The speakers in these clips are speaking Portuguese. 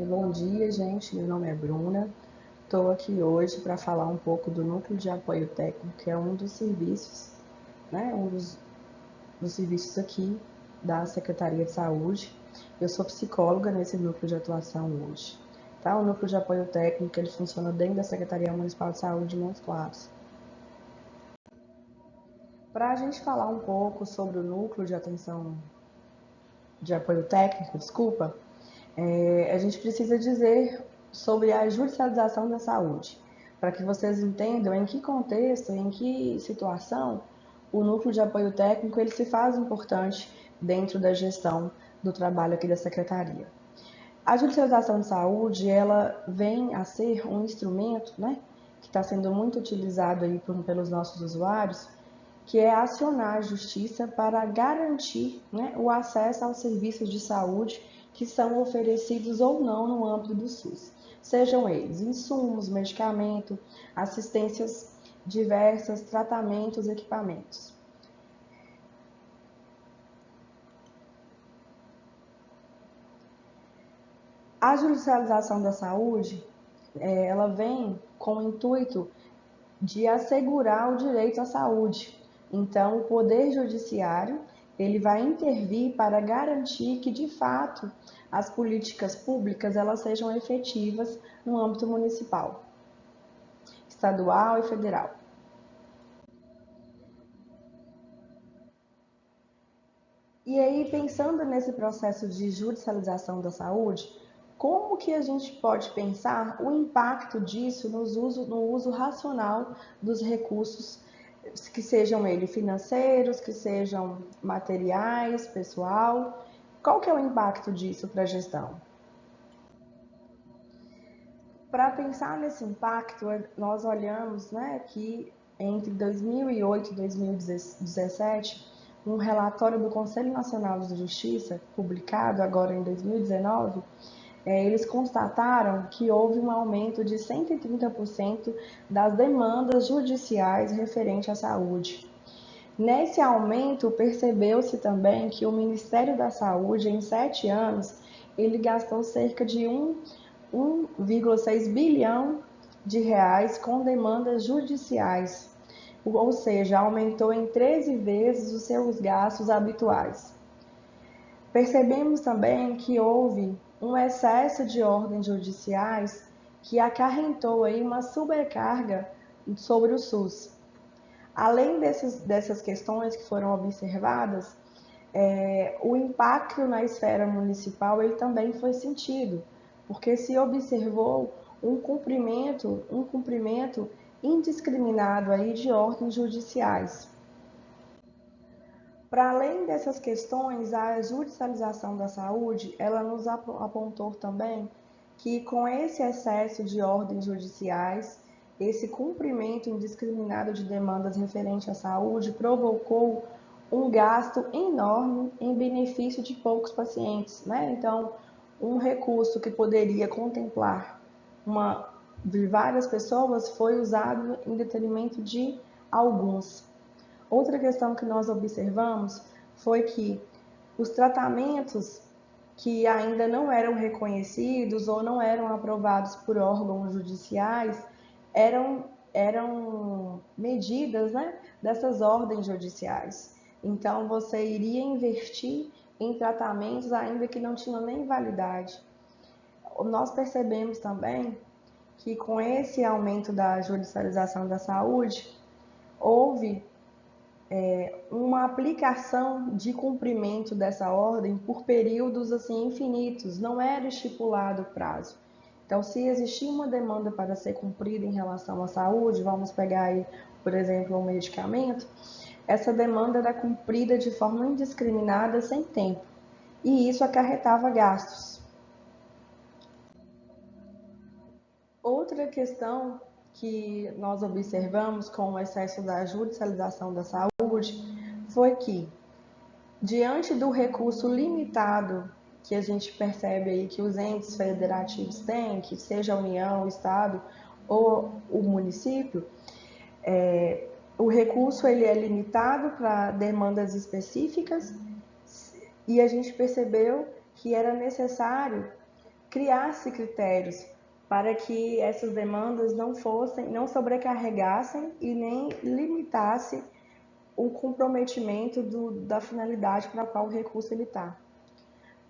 Bom dia, gente. Meu nome é Bruna. Estou aqui hoje para falar um pouco do Núcleo de Apoio Técnico, que é um dos serviços, né? Um dos serviços aqui da Secretaria de Saúde. Eu sou psicóloga nesse núcleo de atuação hoje. Tá? O Núcleo de Apoio Técnico ele funciona dentro da Secretaria Municipal de Saúde de Montes Claros. Para a gente falar um pouco sobre o Núcleo de Atenção de Apoio Técnico, desculpa, a gente precisa dizer sobre a judicialização da saúde, para que vocês entendam em que contexto, em que situação o núcleo de apoio técnico ele se faz importante dentro da gestão do trabalho aqui da secretaria. A judicialização de saúde ela vem a ser um instrumento, né, que está sendo muito utilizado aí pelos nossos usuários, que é acionar a justiça para garantir, né, o acesso aos serviços de saúde que são oferecidos ou não no âmbito do SUS. Sejam eles insumos, medicamento, assistências diversas, tratamentos, equipamentos. A judicialização da saúde, ela vem com o intuito de assegurar o direito à saúde. Então, o Poder Judiciário ele vai intervir para garantir que, de fato, as políticas públicas elas sejam efetivas no âmbito municipal, estadual e federal. E aí, pensando nesse processo de judicialização da saúde, como que a gente pode pensar o impacto disso no uso racional dos recursos, que sejam eles financeiros, que sejam materiais, pessoal? Qual que é o impacto disso para a gestão? Para pensar nesse impacto, nós olhamos, né, que entre 2008 e 2017, um relatório do Conselho Nacional de Justiça, publicado agora em 2019, eles constataram que houve um aumento de 130% das demandas judiciais referentes à saúde. Nesse aumento, percebeu-se também que o Ministério da Saúde, em 7 anos, ele gastou cerca de 1,6 bilhão de reais com demandas judiciais, ou seja, aumentou em 13 vezes os seus gastos habituais. Percebemos também que houve um excesso de ordens judiciais que acarretou aí uma sobrecarga sobre o SUS. Além dessas questões que foram observadas, o impacto na esfera municipal ele também foi sentido, porque se observou um cumprimento indiscriminado aí de ordens judiciais. Para além dessas questões, a judicialização da saúde, ela nos apontou também que com esse excesso de ordens judiciais, esse cumprimento indiscriminado de demandas referentes à saúde provocou um gasto enorme em benefício de poucos pacientes, né? Então, um recurso que poderia contemplar de várias pessoas foi usado em detrimento de alguns. Outra questão que nós observamos foi que os tratamentos que ainda não eram reconhecidos ou não eram aprovados por órgãos judiciais eram medidas, né, dessas ordens judiciais. Então, você iria investir em tratamentos ainda que não tinham nem validade. Nós percebemos também que com esse aumento da judicialização da saúde, houve uma aplicação de cumprimento dessa ordem por períodos assim infinitos, não era estipulado o prazo. Então, se existia uma demanda para ser cumprida em relação à saúde, vamos pegar aí, por exemplo, um medicamento, essa demanda era cumprida de forma indiscriminada, sem tempo, e isso acarretava gastos. Outra questão que nós observamos com o excesso da judicialização da saúde foi que, diante do recurso limitado que a gente percebe aí que os entes federativos têm, que seja a União, o Estado ou o município, o recurso ele é limitado para demandas específicas e a gente percebeu que era necessário criasse critérios para que essas demandas não sobrecarregassem e nem limitasse o comprometimento da finalidade para a qual o recurso está.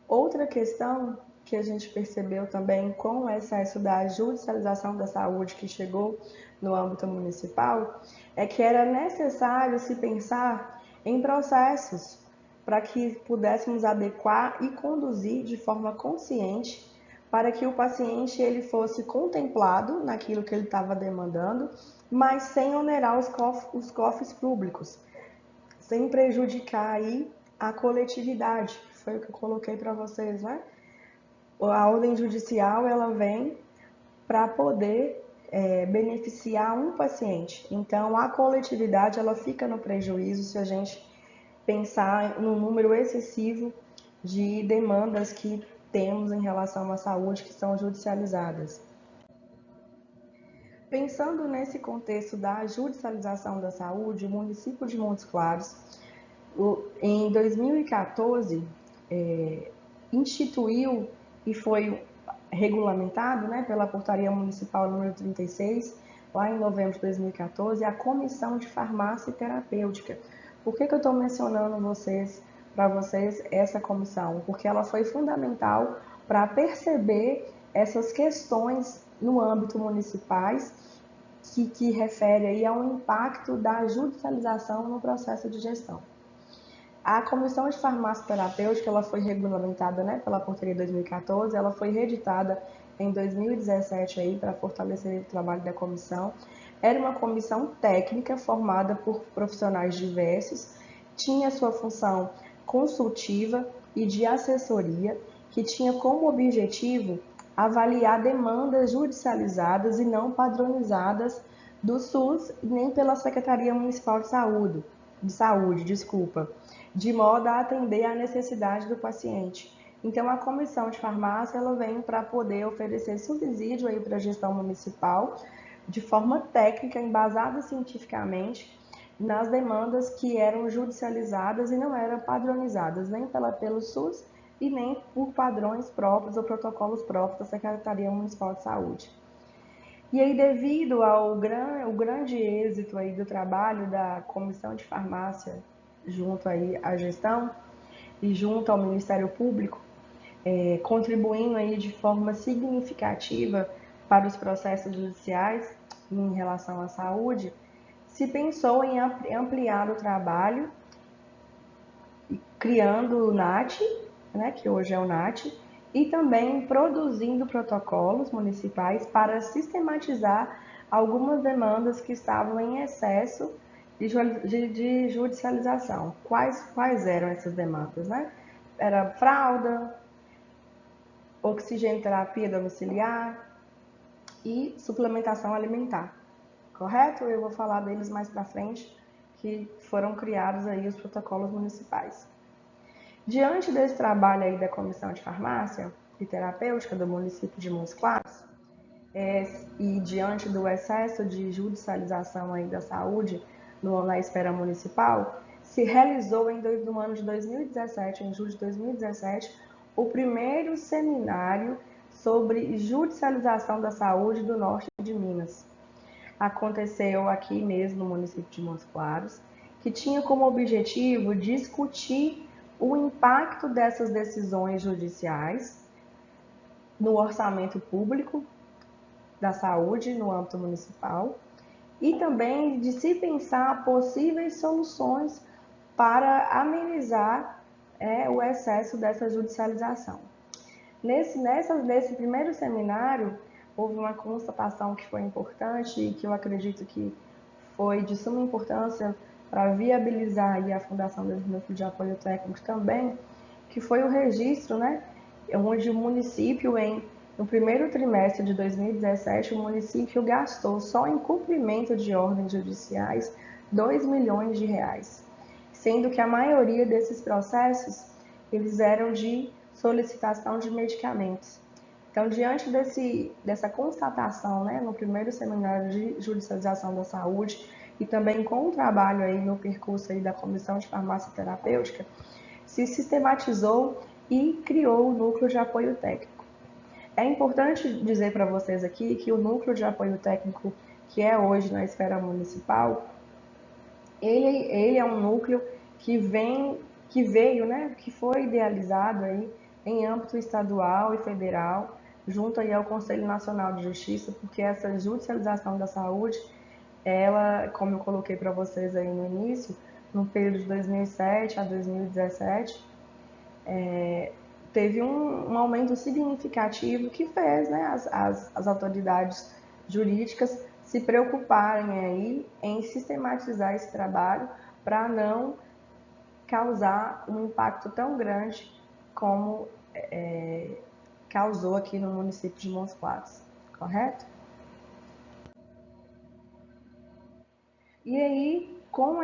Outra questão que a gente percebeu também com o excesso da judicialização da saúde que chegou no âmbito municipal é que era necessário se pensar em processos para que pudéssemos adequar e conduzir de forma consciente para que o paciente ele fosse contemplado naquilo que ele estava demandando, mas sem onerar os cofres públicos, sem prejudicar aí a coletividade. Foi o que eu coloquei para vocês, né? A ordem judicial ela vem para poder beneficiar um paciente. Então, a coletividade ela fica no prejuízo se a gente pensar no número excessivo de demandas que temos em relação à saúde que são judicializadas. Pensando nesse contexto da judicialização da saúde, o município de Montes Claros, em 2014, instituiu e foi regulamentado, né, pela Portaria Municipal número 36, lá em novembro de 2014, a Comissão de Farmácia Terapêutica. Por que eu estou mencionando para vocês essa comissão? Porque ela foi fundamental para perceber essas questões no âmbito municipais que refere aí ao impacto da judicialização no processo de gestão. A Comissão de Farmácia Terapêutica ela foi regulamentada, né, pela Portaria 2014, ela foi reeditada em 2017 para fortalecer o trabalho da comissão. Era uma comissão técnica formada por profissionais diversos, tinha sua função consultiva e de assessoria, que tinha como objetivo avaliar demandas judicializadas e não padronizadas do SUS nem pela Secretaria Municipal de Saúde, de modo a atender à necessidade do paciente. Então, a Comissão de Farmácia ela vem para poder oferecer subsídio aí para a gestão municipal de forma técnica, embasada cientificamente, nas demandas que eram judicializadas e não eram padronizadas nem pelo SUS e nem por padrões próprios ou protocolos próprios da Secretaria Municipal de Saúde. E aí, devido ao grande êxito aí do trabalho da Comissão de Farmácia junto aí à gestão e junto ao Ministério Público, contribuindo aí de forma significativa para os processos judiciais em relação à saúde, se pensou em ampliar o trabalho, criando o NAT, né, que hoje é o NAT, e também produzindo protocolos municipais para sistematizar algumas demandas que estavam em excesso de judicialização. Quais eram essas demandas, né? Era fralda, oxigenoterapia domiciliar e suplementação alimentar, correto? Eu vou falar deles mais para frente, que foram criados aí os protocolos municipais. Diante desse trabalho aí da Comissão de Farmácia e Terapêutica do município de Montes Claros, e diante do excesso de judicialização aí da saúde na esfera municipal, se realizou no ano de 2017, em julho de 2017, o primeiro seminário sobre judicialização da saúde do norte de Minas. Aconteceu aqui mesmo no município de Montes Claros, que tinha como objetivo discutir o impacto dessas decisões judiciais no orçamento público da saúde no âmbito municipal e também de se pensar possíveis soluções para amenizar o excesso dessa judicialização. Nesse primeiro seminário, houve uma constatação que foi importante e que eu acredito que foi de suma importância para viabilizar aí a fundação desse núcleo de apoio técnico também, que foi o registro, né, onde o município, no primeiro trimestre de 2017, o município gastou só em cumprimento de ordens judiciais R$ 2 milhões, sendo que a maioria desses processos eles eram de solicitação de medicamentos. Então, diante dessa constatação, né, no primeiro seminário de judicialização da saúde e também com o trabalho aí no percurso aí da Comissão de Farmácia Terapêutica, se sistematizou e criou o núcleo de apoio técnico. É importante dizer para vocês aqui que o núcleo de apoio técnico que é hoje na esfera municipal, ele é um núcleo que veio, né, que foi idealizado aí em âmbito estadual e federal, junto aí ao Conselho Nacional de Justiça, porque essa judicialização da saúde, ela, como eu coloquei para vocês aí no início, no período de 2007 a 2017, teve um aumento significativo que fez, né, as autoridades jurídicas se preocuparem aí em sistematizar esse trabalho para não causar um impacto tão grande como causou aqui no município de Montes Claros, correto? E aí, com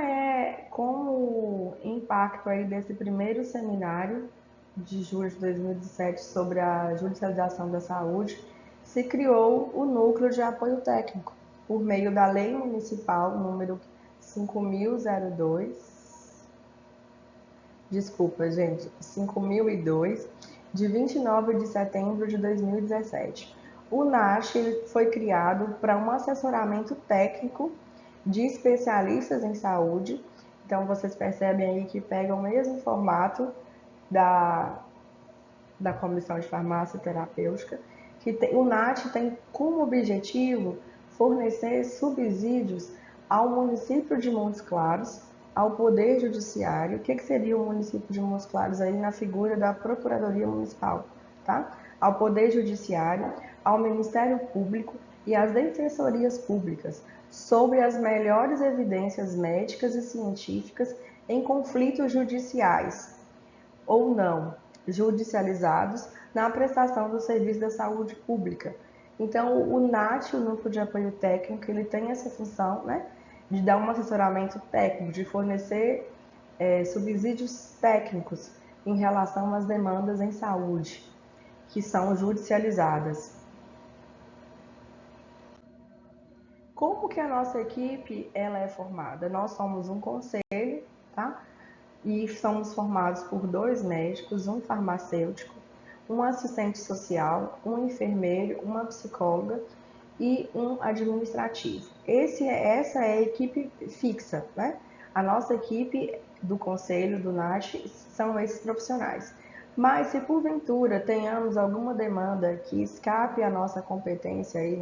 o impacto aí desse primeiro seminário de julho de 2017 sobre a judicialização da saúde, se criou o núcleo de apoio técnico por meio da Lei Municipal número 5002, desculpa, gente, 5002, de 29 de setembro de 2017. O NASH foi criado para um assessoramento técnico de especialistas em saúde. Então, vocês percebem aí que pega o mesmo formato da, da Comissão de Farmácia Terapêutica, que o NAT tem como objetivo fornecer subsídios ao município de Montes Claros, ao Poder Judiciário. O que seria o município de Montes Claros aí na figura da Procuradoria Municipal, tá? Ao Poder Judiciário, ao Ministério Público e às defensorias públicas sobre as melhores evidências médicas e científicas em conflitos judiciais ou não judicializados na prestação do serviço da saúde pública. Então, o NAT, o Núcleo de Apoio Técnico, ele tem essa função, né, de dar um assessoramento técnico, de fornecer subsídios técnicos em relação às demandas em saúde que são judicializadas. Como que a nossa equipe ela é formada? Nós somos um conselho, tá? E somos formados por 2 médicos, um farmacêutico, um assistente social, um enfermeiro, uma psicóloga e um administrativo. Essa é a equipe fixa, né? A nossa equipe do conselho, do NASH, são esses profissionais. Mas se porventura tenhamos alguma demanda que escape à nossa competência aí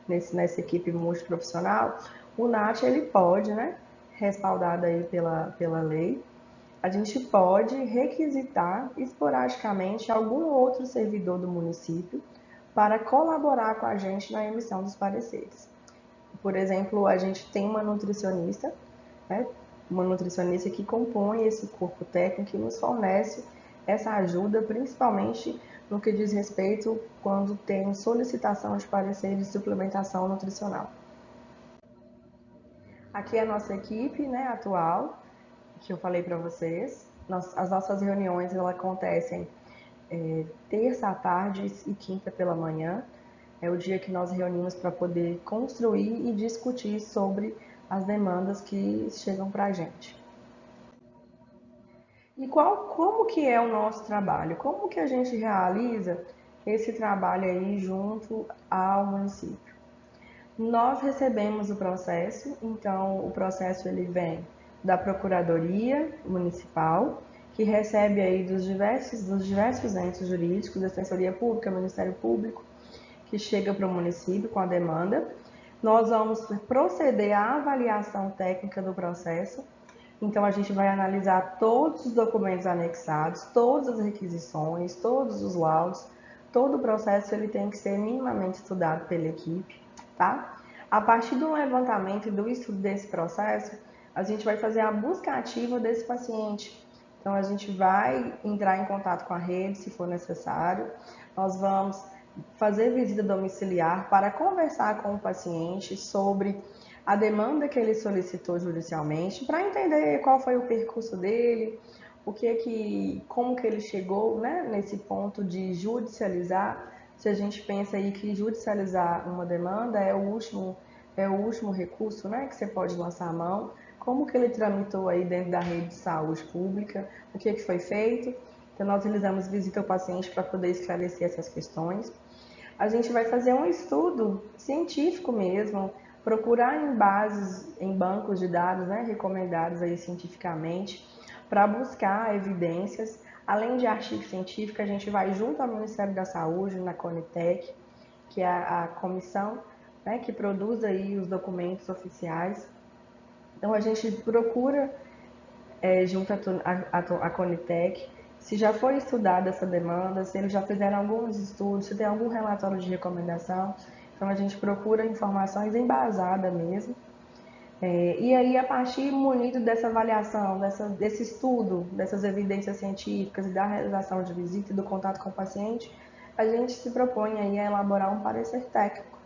nessa equipe multiprofissional, o NAT ele pode, né, respaldado aí pela lei, a gente pode requisitar esporadicamente algum outro servidor do município para colaborar com a gente na emissão dos pareceres. Por exemplo, a gente tem uma nutricionista, né, uma nutricionista que compõe esse corpo técnico e nos fornece essa ajuda, principalmente no que diz respeito quando tem solicitação de parecer de suplementação nutricional. Aqui é a nossa equipe, né, atual, que eu falei para vocês. As nossas reuniões elas acontecem terça à tarde e quinta pela manhã. É o dia que nós reunimos para poder construir e discutir sobre as demandas que chegam para a gente. E como que é o nosso trabalho? Como que a gente realiza esse trabalho aí junto ao município? Nós recebemos o processo, então o processo ele vem da Procuradoria Municipal, que recebe aí dos diversos entes jurídicos, Defensoria Pública, Ministério Público, que chega para o município com a demanda. Nós vamos proceder à avaliação técnica do processo, então a gente vai analisar todos os documentos anexados, todas as requisições, todos os laudos, todo o processo ele tem que ser minimamente estudado pela equipe, tá? A partir do levantamento e do estudo desse processo, a gente vai fazer a busca ativa desse paciente. Então a gente vai entrar em contato com a rede, se for necessário. Nós vamos fazer visita domiciliar para conversar com o paciente sobre a demanda que ele solicitou judicialmente, para entender qual foi o percurso dele, como que ele chegou, né, nesse ponto de judicializar. Se a gente pensa aí que judicializar uma demanda é o último recurso, né, que você pode lançar a mão, como que ele tramitou aí dentro da rede de saúde pública, o que foi feito. Então nós realizamos visita ao paciente para poder esclarecer essas questões. A gente vai fazer um estudo científico mesmo, procurar em bases, em bancos de dados, né, recomendados aí cientificamente, para buscar evidências. Além de artigo científico, a gente vai junto ao Ministério da Saúde, na Conitec, que é a comissão, né, que produz aí os documentos oficiais. Então a gente procura, junto à Conitec, se já foi estudada essa demanda, se eles já fizeram alguns estudos, se tem algum relatório de recomendação. Então a gente procura informações embasadas mesmo. E aí, a partir munido dessa avaliação, desse estudo, dessas evidências científicas e da realização de visita e do contato com o paciente, a gente se propõe aí a elaborar um parecer técnico,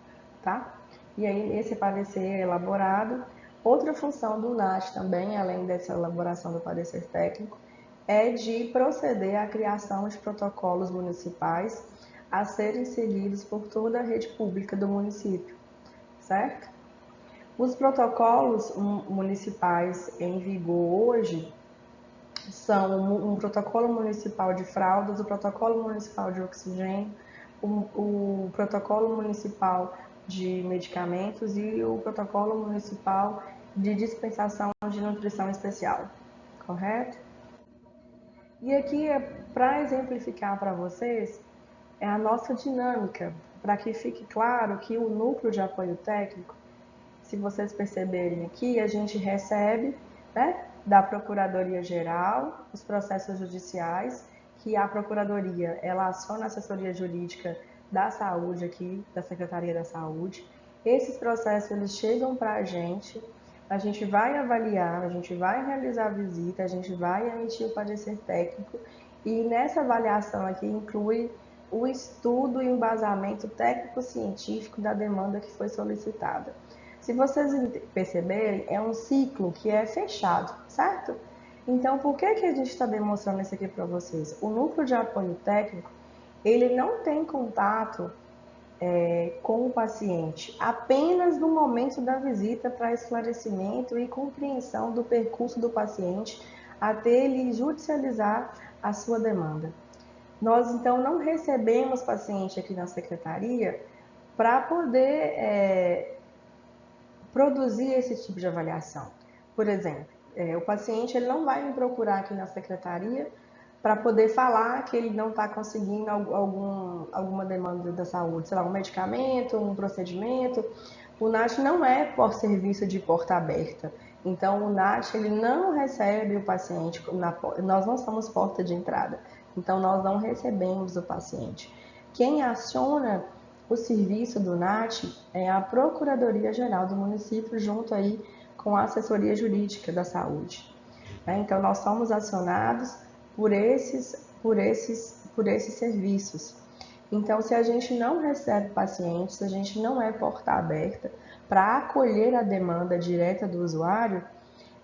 tá? E aí, esse parecer elaborado, outra função do NAT também, além dessa elaboração do parecer técnico, é de proceder à criação de protocolos municipais a serem seguidos por toda a rede pública do município, certo? Os protocolos municipais em vigor hoje são um protocolo municipal de fraldas, o protocolo municipal de oxigênio, o protocolo municipal de medicamentos e o protocolo municipal de dispensação de nutrição especial, correto? E aqui, para exemplificar para vocês, é a nossa dinâmica, para que fique claro que o núcleo de apoio técnico, se vocês perceberem aqui, a gente recebe, né, da Procuradoria-Geral os processos judiciais, que a Procuradoria, ela aciona a assessoria jurídica da saúde aqui, da Secretaria da Saúde. Esses processos, eles chegam para a gente vai avaliar, a gente vai realizar a visita, a gente vai emitir o parecer técnico, e nessa avaliação aqui inclui o estudo e embasamento técnico-científico da demanda que foi solicitada. Se vocês perceberem, é um ciclo que é fechado, certo? Então, por que a gente está demonstrando isso aqui para vocês? O núcleo de apoio técnico, ele não tem contato com o paciente apenas no momento da visita para esclarecimento e compreensão do percurso do paciente até ele judicializar a sua demanda. Nós, então, não recebemos paciente aqui na secretaria para poder produzir esse tipo de avaliação. Por exemplo, o paciente ele não vai me procurar aqui na secretaria para poder falar que ele não está conseguindo alguma demanda da saúde, sei lá, um medicamento, um procedimento. O NAT não é por serviço de porta aberta. Então, o NAT ele não recebe o paciente, nós não somos porta de entrada. Então, nós não recebemos o paciente. Quem aciona o serviço do NAT é a Procuradoria-Geral do município, junto aí com a assessoria jurídica da saúde. Então, nós somos acionados por esses serviços. Então, se a gente não recebe pacientes, se a gente não é porta aberta para acolher a demanda direta do usuário,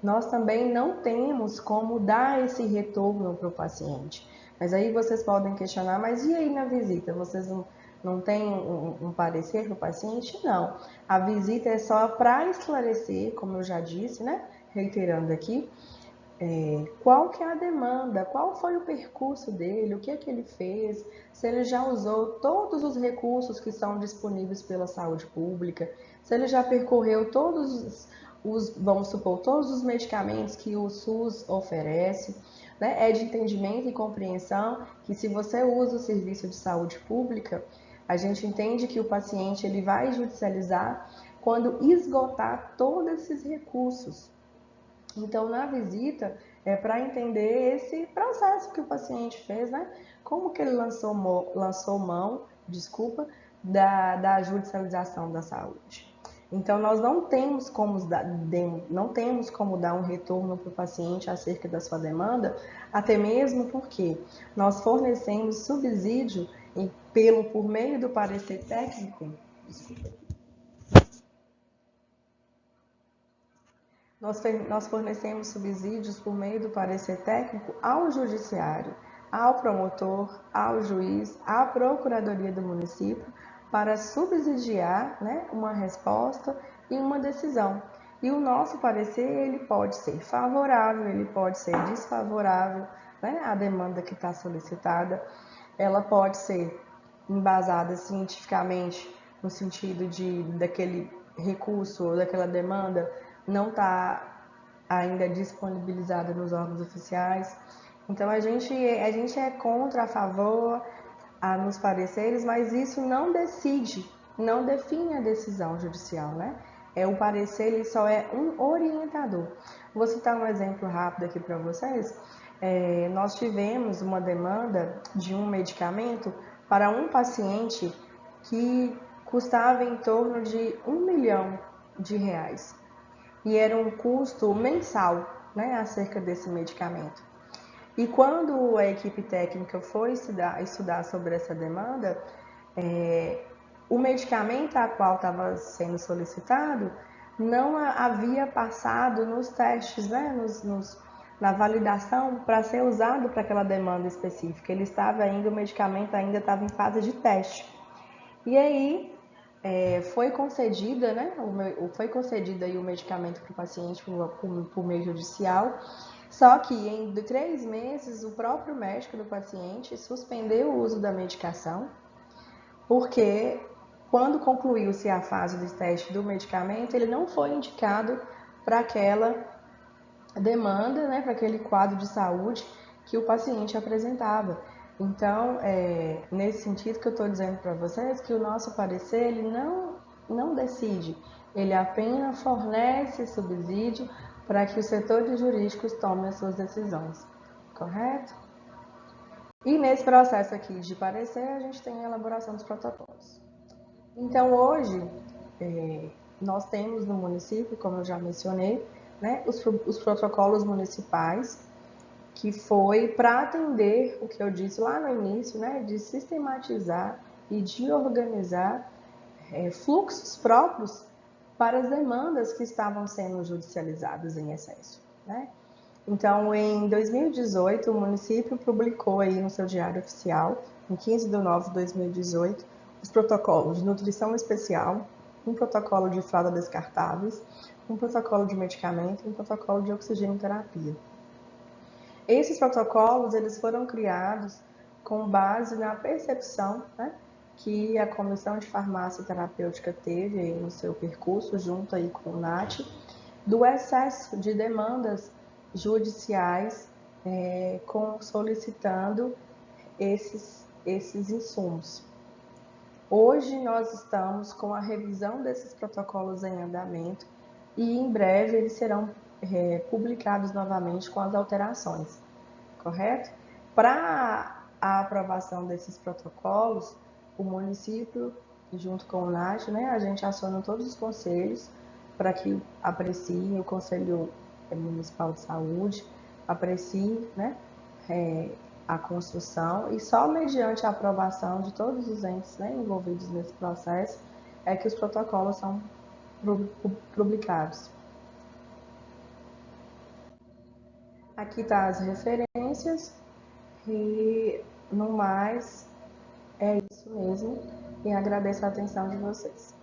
nós também não temos como dar esse retorno para o paciente. Mas aí vocês podem questionar, mas e aí na visita? Vocês não têm um parecer para o paciente? Não. A visita é só para esclarecer, como eu já disse, né? Reiterando aqui, qual que é a demanda, qual foi o percurso dele, o que é que ele fez, se ele já usou todos os recursos que são disponíveis pela saúde pública, se ele já percorreu vamos supor, todos os medicamentos que o SUS oferece, né? É de entendimento e compreensão que se você usa o serviço de saúde pública, a gente entende que o paciente ele vai judicializar quando esgotar todos esses recursos. Então, na visita, é para entender esse processo que o paciente fez, né? Como que ele lançou mão, da judicialização da saúde. Então, nós não temos como dar um retorno para o paciente acerca da sua demanda, até mesmo porque nós fornecemos subsídio por meio do parecer técnico. Nós fornecemos subsídios por meio do parecer técnico ao judiciário, ao promotor, ao juiz, à procuradoria do município, para subsidiar, né, uma resposta e uma decisão. E o nosso parecer ele pode ser favorável, ele pode ser desfavorável, né, à demanda que está solicitada. Ela pode ser embasada cientificamente, no sentido de daquele recurso ou daquela demanda não está ainda disponibilizada nos órgãos oficiais. Então a gente é contra, a favor, nos pareceres, mas isso não decide, não define a decisão judicial, né? O parecer, ele só é um orientador. Vou citar um exemplo rápido aqui para vocês. Nós tivemos uma demanda de um medicamento para um paciente que custava em torno de R$ 1 milhão. E era um custo mensal, né, acerca desse medicamento. E quando a equipe técnica foi estudar sobre essa demanda, o medicamento a qual estava sendo solicitado não havia passado nos testes, né, na validação para ser usado para aquela demanda específica. O medicamento ainda estava em fase de teste. E aí foi concedida, né, foi concedido aí o medicamento para o paciente por meio judicial. Só que em 3 meses o próprio médico do paciente suspendeu o uso da medicação, porque quando concluiu-se a fase de teste do medicamento, ele não foi indicado para aquela demanda, né, para aquele quadro de saúde que o paciente apresentava. Então, nesse sentido que eu estou dizendo para vocês, que o nosso parecer ele não decide, ele apenas fornece subsídio para que os setores jurídicos tomem as suas decisões, correto? E nesse processo aqui de parecer, a gente tem a elaboração dos protocolos. Então, hoje, nós temos no município, como eu já mencionei, né, os protocolos municipais, que foi para atender o que eu disse lá no início, né, de sistematizar e de organizar fluxos próprios para as demandas que estavam sendo judicializadas em excesso, né? Então, em 2018, o município publicou aí no seu diário oficial, em 15 de nove de 2018, os protocolos de nutrição especial, um protocolo de fralda descartáveis, um protocolo de medicamento e um protocolo de oxigenoterapia. Esses protocolos eles foram criados com base na percepção, né, que a Comissão de Farmácia Terapêutica teve aí no seu percurso, junto aí com o NAT, do excesso de demandas judiciais solicitando esses insumos. Hoje nós estamos com a revisão desses protocolos em andamento e em breve eles serão publicados novamente com as alterações, correto? Para a aprovação desses protocolos, o município, junto com o NAT, né, a gente aciona todos os conselhos para que apreciem, o Conselho Municipal de Saúde aprecie, né, a construção, e só mediante a aprovação de todos os entes, né, envolvidos nesse processo é que os protocolos são publicados. Aqui tá as referências e no mais é isso mesmo, e agradeço a atenção de vocês.